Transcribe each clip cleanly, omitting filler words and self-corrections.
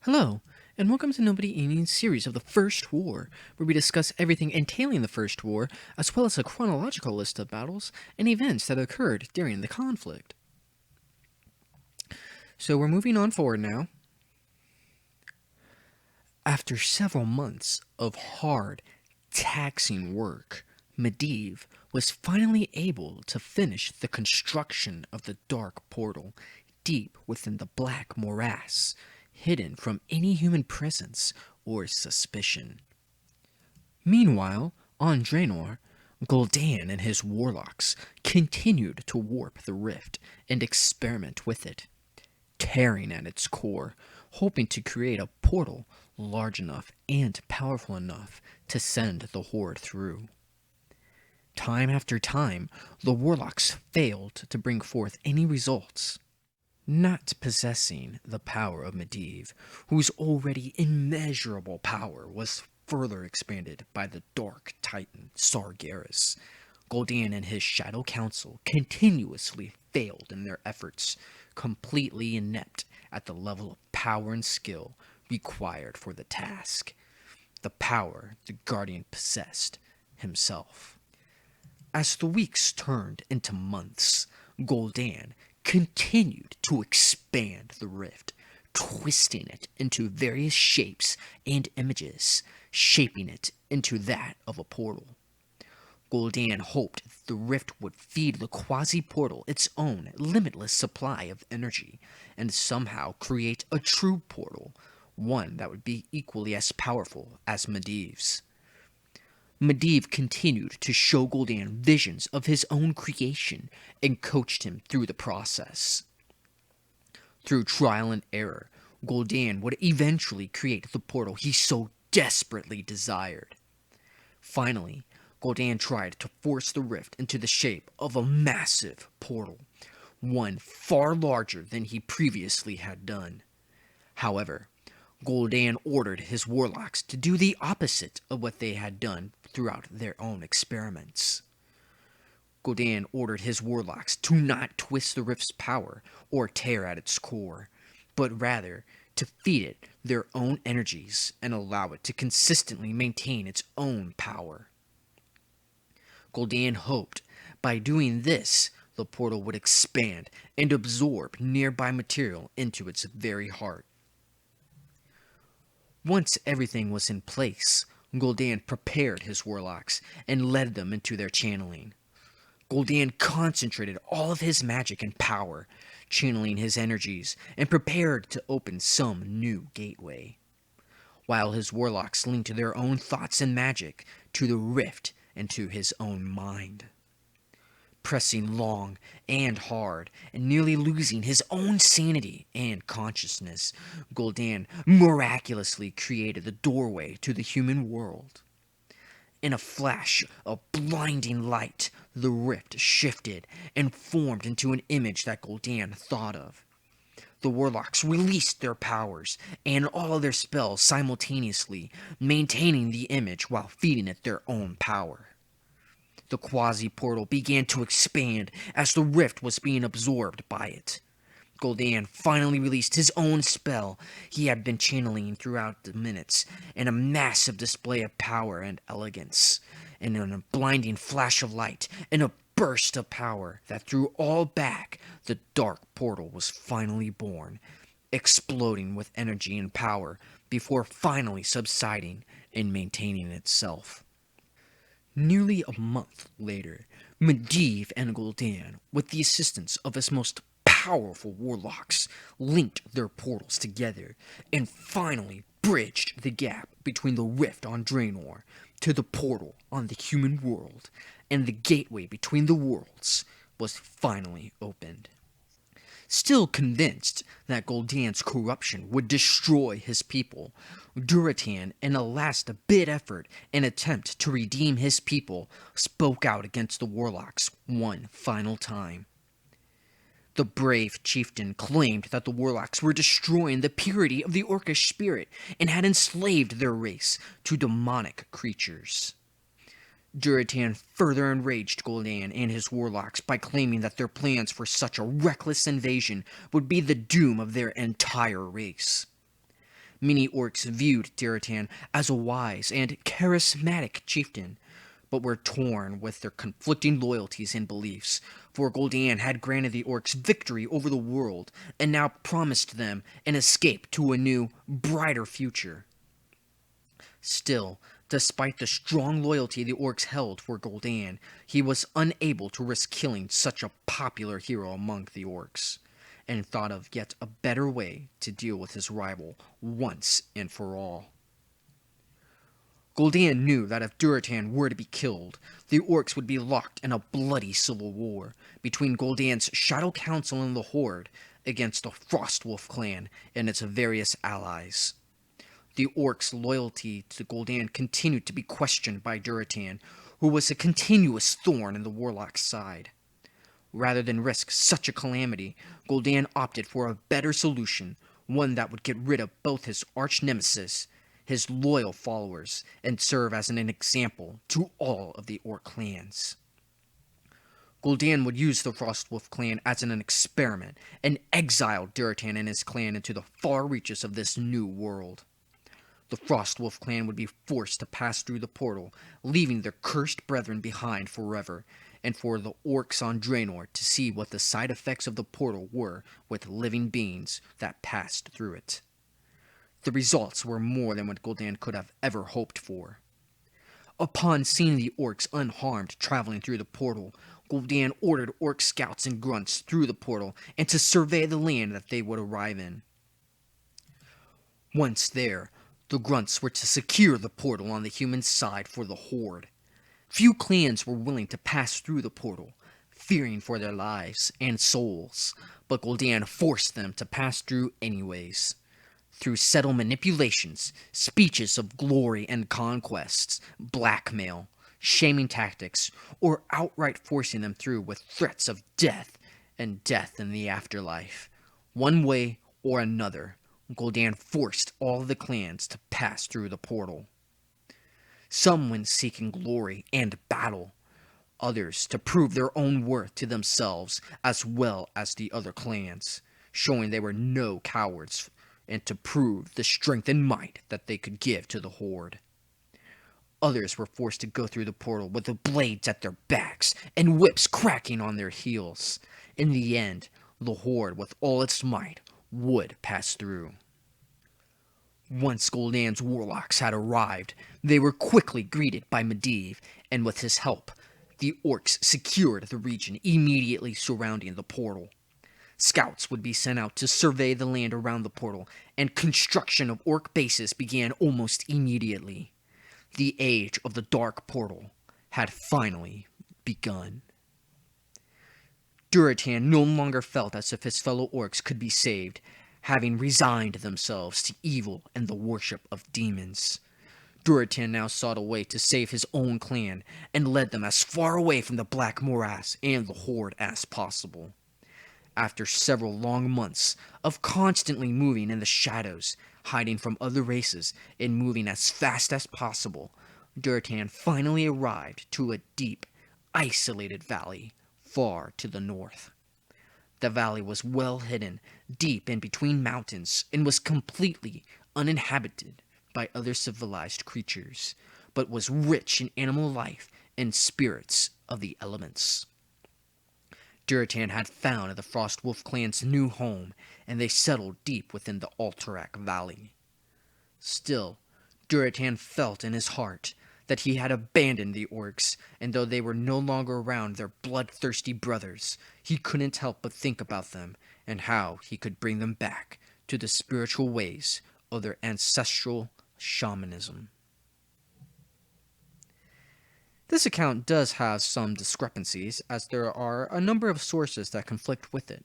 Hello, and welcome to Nobody Eating's series of the First War, where we discuss everything entailing the First War, as well as a chronological list of battles and events that occurred during the conflict. So we're moving on forward now. After several months of hard, taxing work, Medivh was finally able to finish the construction of the Dark Portal deep within the Black Morass, hidden from any human presence or suspicion. Meanwhile, on Draenor, Gul'dan and his warlocks continued to warp the rift and experiment with it, tearing at its core, hoping to create a portal large enough and powerful enough to send the Horde through. Time after time, the warlocks failed to bring forth any results, not possessing the power of Medivh, whose already immeasurable power was further expanded by the Dark Titan Sargeras. Gul'dan and his Shadow Council continuously failed in their efforts, completely inept at the level of power and skill required for the task. The power the Guardian possessed himself. As the weeks turned into months, Gul'dan continued to expand the rift, twisting it into various shapes and images, shaping it into that of a portal. Gul'dan hoped the rift would feed the quasi-portal its own limitless supply of energy, and somehow create a true portal, one that would be equally as powerful as Medivh's. Medivh continued to show Gul'dan visions of his own creation and coached him through the process. Through trial and error, Gul'dan would eventually create the portal he so desperately desired. Finally, Gul'dan tried to force the rift into the shape of a massive portal, one far larger than he previously had done. However, Gul'dan ordered his warlocks to do the opposite of what they had done throughout their own experiments. Gul'dan ordered his warlocks to not twist the rift's power or tear at its core, but rather to feed it their own energies and allow it to consistently maintain its own power. Gul'dan hoped by doing this, the portal would expand and absorb nearby material into its very heart. Once everything was in place, Gul'dan prepared his warlocks and led them into their channeling. Gul'dan concentrated all of his magic and power, channeling his energies, and prepared to open some new gateway, while his warlocks linked their own thoughts and magic to the rift and to his own mind. Pressing long and hard, and nearly losing his own sanity and consciousness, Gul'dan miraculously created the doorway to the human world. In a flash of blinding light, the rift shifted and formed into an image that Gul'dan thought of. The warlocks released their powers and all their spells simultaneously, maintaining the image while feeding it their own power. The quasi-portal began to expand as the rift was being absorbed by it. Gul'dan finally released his own spell he had been channeling throughout the minutes, in a massive display of power and elegance, and in a blinding flash of light, and a burst of power that threw all back, the dark portal was finally born, exploding with energy and power before finally subsiding and maintaining itself. Nearly a month later, Medivh and Gul'dan, with the assistance of his most powerful warlocks, linked their portals together and finally bridged the gap between the rift on Draenor to the portal on the human world, and the gateway between the worlds was finally opened. Still convinced that Gul'dan's corruption would destroy his people, Durotan, in a last-bid effort and attempt to redeem his people, spoke out against the warlocks one final time. The brave chieftain claimed that the warlocks were destroying the purity of the Orcish spirit and had enslaved their race to demonic creatures. Durotan further enraged Gul'dan and his warlocks by claiming that their plans for such a reckless invasion would be the doom of their entire race. Many orcs viewed Durotan as a wise and charismatic chieftain, but were torn with their conflicting loyalties and beliefs, for Gul'dan had granted the orcs victory over the world and now promised them an escape to a new, brighter future. Still, despite the strong loyalty the orcs held for Gul'dan, he was unable to risk killing such a popular hero among the orcs, and thought of yet a better way to deal with his rival once and for all. Gul'dan knew that if Durotan were to be killed, the orcs would be locked in a bloody civil war between Gul'dan's Shadow Council and the Horde against the Frostwolf Clan and its various allies. The orcs' loyalty to Gul'dan continued to be questioned by Durotan, who was a continuous thorn in the warlock's side. Rather than risk such a calamity, Gul'dan opted for a better solution, one that would get rid of both his arch-nemesis, his loyal followers, and serve as an example to all of the orc clans. Gul'dan would use the Frostwolf clan as an experiment and exile Durotan and his clan into the far reaches of this new world. The Frostwolf clan would be forced to pass through the portal, leaving their cursed brethren behind forever, and for the orcs on Draenor to see what the side effects of the portal were with living beings that passed through it. The results were more than what Gul'dan could have ever hoped for. Upon seeing the orcs unharmed traveling through the portal, Gul'dan ordered orc scouts and grunts through the portal and to survey the land that they would arrive in. Once there, the grunts were to secure the portal on the human side for the Horde. Few clans were willing to pass through the portal, fearing for their lives and souls, but Gul'dan forced them to pass through anyways. Through subtle manipulations, speeches of glory and conquests, blackmail, shaming tactics, or outright forcing them through with threats of death and death in the afterlife. One way or another, Gul'dan forced all of the clans to pass through the portal. Some went seeking glory and battle, others to prove their own worth to themselves as well as the other clans, showing they were no cowards, and to prove the strength and might that they could give to the Horde. Others were forced to go through the portal with the blades at their backs and whips cracking on their heels. In the end, the Horde, with all its might, would pass through. Once Gul'dan's warlocks had arrived, they were quickly greeted by Medivh, and with his help, the orcs secured the region immediately surrounding the portal. Scouts would be sent out to survey the land around the portal, and construction of orc bases began almost immediately. The age of the Dark Portal had finally begun. Durotan no longer felt as if his fellow orcs could be saved, having resigned themselves to evil and the worship of demons. Durotan now sought a way to save his own clan, and led them as far away from the Black Morass and the Horde as possible. After several long months of constantly moving in the shadows, hiding from other races, and moving as fast as possible, Durotan finally arrived to a deep, isolated valley far to the north. The valley was well hidden, deep in between mountains, and was completely uninhabited by other civilized creatures, but was rich in animal life and spirits of the elements. Durotan had found the Frostwolf clan's new home, and they settled deep within the Alterac Valley. Still, Durotan felt in his heart that he had abandoned the orcs, and though they were no longer around their bloodthirsty brothers, he couldn't help but think about them and how he could bring them back to the spiritual ways of their ancestral shamanism. This account does have some discrepancies, as there are a number of sources that conflict with it.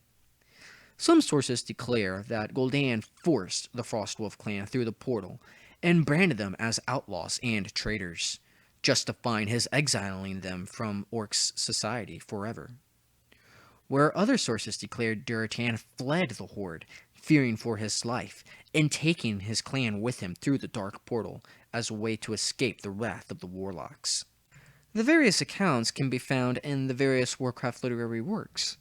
Some sources declare that Gul'dan forced the Frostwolf clan through the portal and branded them as outlaws and traitors, justifying his exiling them from Orcs' society forever. Where other sources declared Durotan fled the Horde, fearing for his life, and taking his clan with him through the Dark Portal as a way to escape the wrath of the warlocks. The various accounts can be found in the various Warcraft literary works.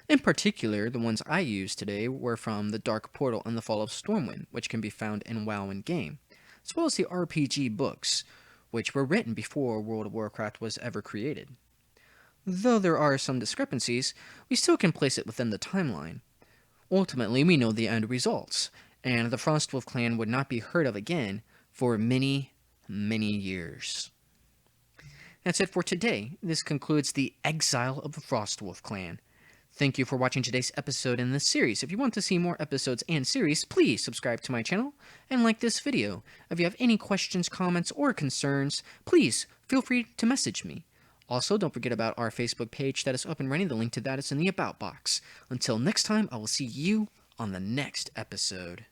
In particular, the ones I used today were from the Dark Portal and the Fall of Stormwind, which can be found in WoW in-game, as well as the RPG books, which were written before World of Warcraft was ever created. Though there are some discrepancies, we still can place it within the timeline. Ultimately, we know the end results, and the Frostwolf Clan would not be heard of again for many, many years. That's it for today. This concludes the Exile of the Frostwolf Clan. Thank you for watching today's episode in this series. If you want to see more episodes and series, please subscribe to my channel and like this video. If you have any questions, comments, or concerns, please feel free to message me. Also, don't forget about our Facebook page that is up and running. The link to that is in the About box. Until next time, I will see you on the next episode.